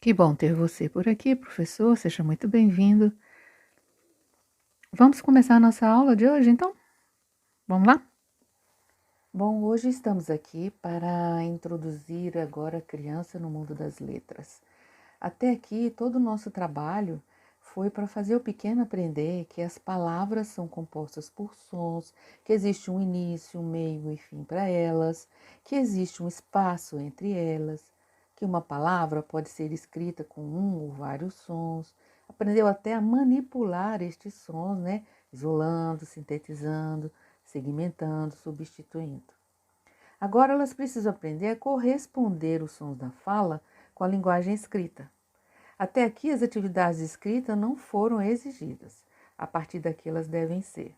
Que bom ter você por aqui, professor. Seja muito bem-vindo. Vamos começar a nossa aula de hoje, então? Vamos lá? Bom, hoje estamos aqui para introduzir agora a criança no mundo das letras. Até aqui, todo o nosso trabalho foi para fazer o pequeno aprender que as palavras são compostas por sons, que existe um início, um meio e fim para elas, que existe um espaço entre elas, que uma palavra pode ser escrita com um ou vários sons. Aprendeu até a manipular estes sons, né? Isolando, sintetizando, segmentando, substituindo. Agora elas precisam aprender a corresponder os sons da fala com a linguagem escrita. Até aqui as atividades de escrita não foram exigidas. A partir daqui elas devem ser.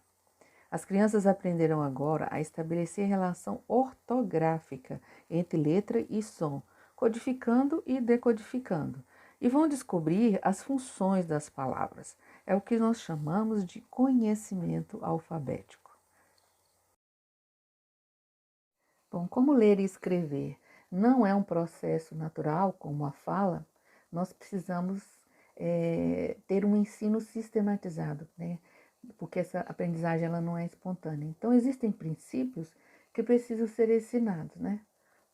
As crianças aprenderão agora a estabelecer relação ortográfica entre letra e som, codificando e decodificando, e vão descobrir as funções das palavras. É o que nós chamamos de conhecimento alfabético. Bom, como ler e escrever não é um processo natural como a fala, nós precisamos ter um ensino sistematizado, né? Porque essa aprendizagem ela não é espontânea. Então, existem princípios que precisam ser ensinados, né?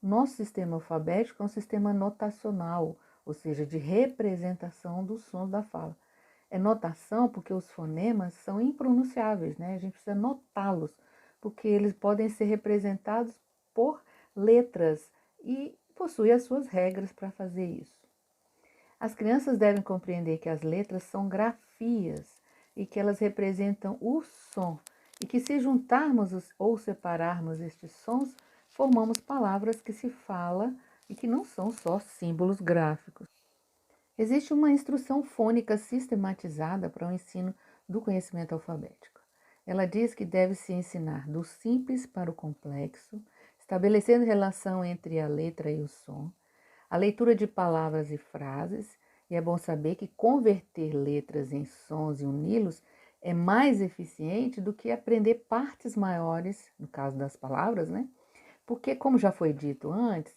Nosso sistema alfabético é um sistema notacional, ou seja, de representação dos sons da fala. É notação porque os fonemas são impronunciáveis, né? A gente precisa notá-los, porque eles podem ser representados por letras e possui as suas regras para fazer isso. As crianças devem compreender que as letras são grafias e que elas representam o som e que se juntarmos ou separarmos estes sons, formamos palavras que se fala e que não são só símbolos gráficos. Existe uma instrução fônica sistematizada para o ensino do conhecimento alfabético. Ela diz que deve se ensinar do simples para o complexo, estabelecendo relação entre a letra e o som, a leitura de palavras e frases, e é bom saber que converter letras em sons e uni-los é mais eficiente do que aprender partes maiores, no caso das palavras, né? Porque, como já foi dito antes,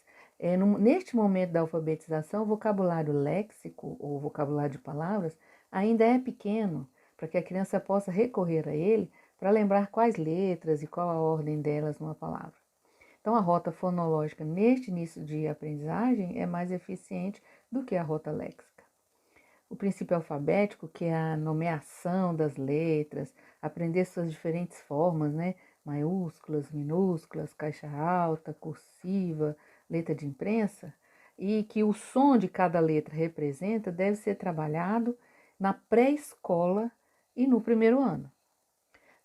neste momento da alfabetização, o vocabulário léxico ou vocabulário de palavras ainda é pequeno, para que a criança possa recorrer a ele para lembrar quais letras e qual a ordem delas numa palavra. Então, a rota fonológica neste início de aprendizagem é mais eficiente do que a rota léxica. O princípio alfabético, que é a nomeação das letras, aprender suas diferentes formas, né? Maiúsculas, minúsculas, caixa alta, cursiva, letra de imprensa, e que o som de cada letra representa, deve ser trabalhado na pré-escola e no primeiro ano.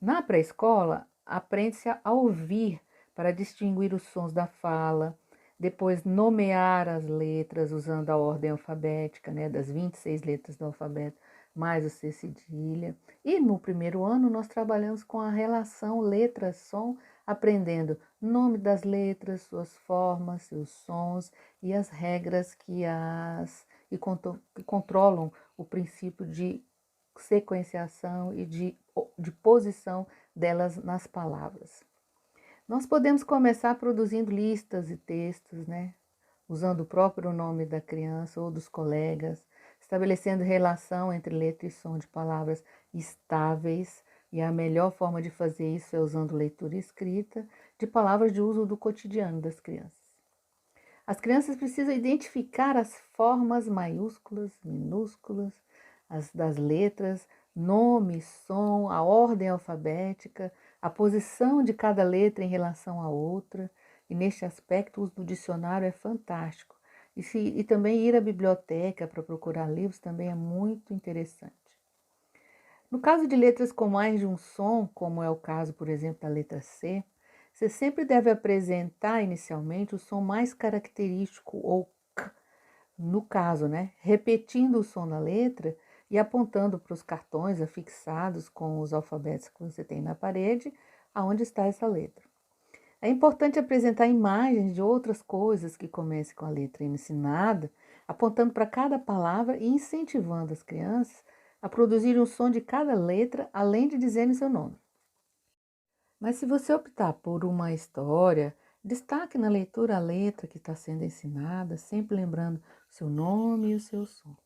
Na pré-escola, aprende-se a ouvir para distinguir os sons da fala, depois nomear as letras usando a ordem alfabética, né, das 26 letras do alfabeto, mais o C cedilha. E no primeiro ano nós trabalhamos com a relação letra-som, aprendendo nome das letras, suas formas, seus sons e as regras que controlam o princípio de sequenciação e de posição delas nas palavras. Nós podemos começar produzindo listas e textos, né? Usando o próprio nome da criança ou dos colegas, estabelecendo relação entre letra e som de palavras estáveis, e a melhor forma de fazer isso é usando leitura e escrita de palavras de uso do cotidiano das crianças. As crianças precisam identificar as formas maiúsculas, minúsculas, das letras, nome, som, a ordem alfabética, a posição de cada letra em relação à outra. E neste aspecto, o uso do dicionário é fantástico. E também ir à biblioteca para procurar livros também é muito interessante. No caso de letras com mais de um som, como é o caso, por exemplo, da letra C, você sempre deve apresentar inicialmente o som mais característico, ou K, no caso, né? Repetindo o som da letra e apontando para os cartões afixados com os alfabetos que você tem na parede, aonde está essa letra. É importante apresentar imagens de outras coisas que comecem com a letra ensinada, apontando para cada palavra e incentivando as crianças a produzir o som de cada letra, além de dizerem seu nome. Mas se você optar por uma história Destaque na leitura a letra que está sendo ensinada, sempre lembrando o seu nome e o seu som.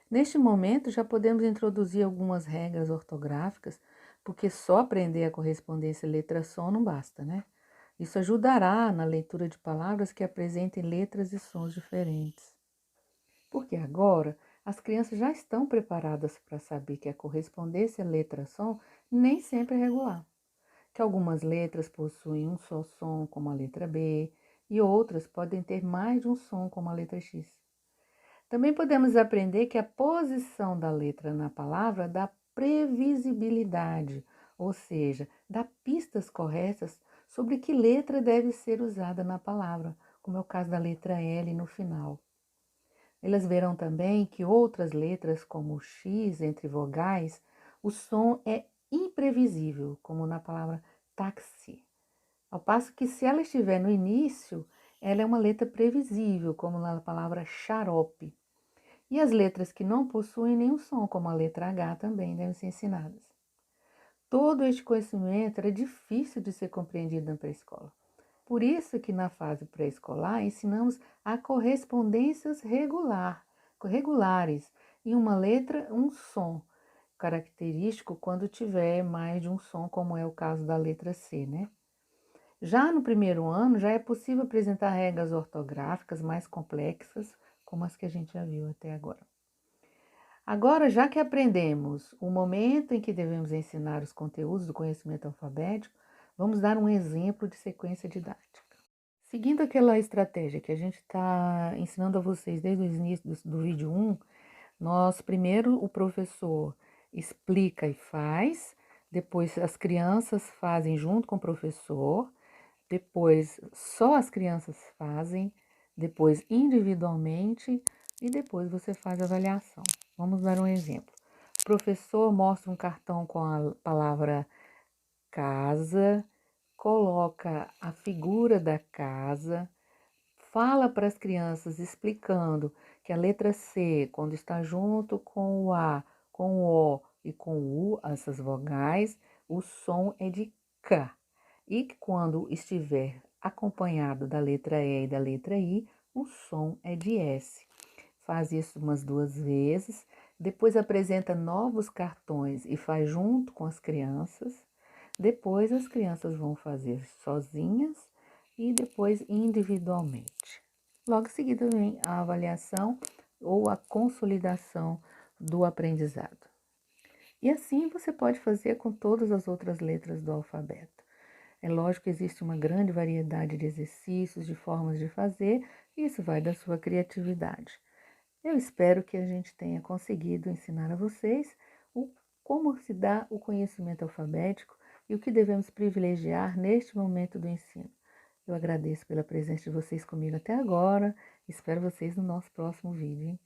Neste momento, já podemos introduzir algumas regras ortográficas, porque só aprender a correspondência letra-som não basta, né? Isso ajudará na leitura de palavras que apresentem letras e sons diferentes. Porque agora as crianças já estão preparadas para saber que a correspondência letra-som nem sempre é regular, que algumas letras possuem um só som, como a letra B, e outras podem ter mais de um som, como a letra X. Também podemos aprender que a posição da letra na palavra dá previsibilidade, ou seja, dá pistas corretas sobre que letra deve ser usada na palavra, como é o caso da letra L no final. Elas verão também que outras letras, como o X entre vogais, o som é imprevisível, como na palavra táxi. Ao passo que, se ela estiver no início, ela é uma letra previsível, como na palavra xarope. E as letras que não possuem nenhum som, como a letra H, também devem ser ensinadas. Todo este conhecimento era difícil de ser compreendido na pré-escola. Por isso que na fase pré-escolar ensinamos a correspondências regulares, e uma letra, um som, característico quando tiver mais de um som, como é o caso da letra C, né? Já no primeiro ano, já é possível apresentar regras ortográficas mais complexas, como as que a gente já viu até agora. Agora, já que aprendemos o momento em que devemos ensinar os conteúdos do conhecimento alfabético, vamos dar um exemplo de sequência didática. Seguindo aquela estratégia que a gente está ensinando a vocês desde o início do vídeo 1, nós primeiro o professor explica e faz, depois as crianças fazem junto com o professor, depois só as crianças fazem, depois individualmente e depois você faz a avaliação. Vamos dar um exemplo. O professor mostra um cartão com a palavra casa, coloca a figura da casa, fala para as crianças explicando que a letra C, quando está junto com o A, com o O e com o U, essas vogais, o som é de K. E que quando estiver acompanhado da letra E e da letra I, o som é de S. Faz isso umas 2 vezes, depois apresenta novos cartões e faz junto com as crianças. Depois as crianças vão fazer sozinhas e depois individualmente. Logo em seguida vem a avaliação ou a consolidação do aprendizado. E assim você pode fazer com todas as outras letras do alfabeto. É lógico que existe uma grande variedade de exercícios, de formas de fazer, e isso vai da sua criatividade. Eu espero que a gente tenha conseguido ensinar a vocês como se dá o conhecimento alfabético e o que devemos privilegiar neste momento do ensino. Eu agradeço pela presença de vocês comigo até agora. Espero vocês no nosso próximo vídeo, hein?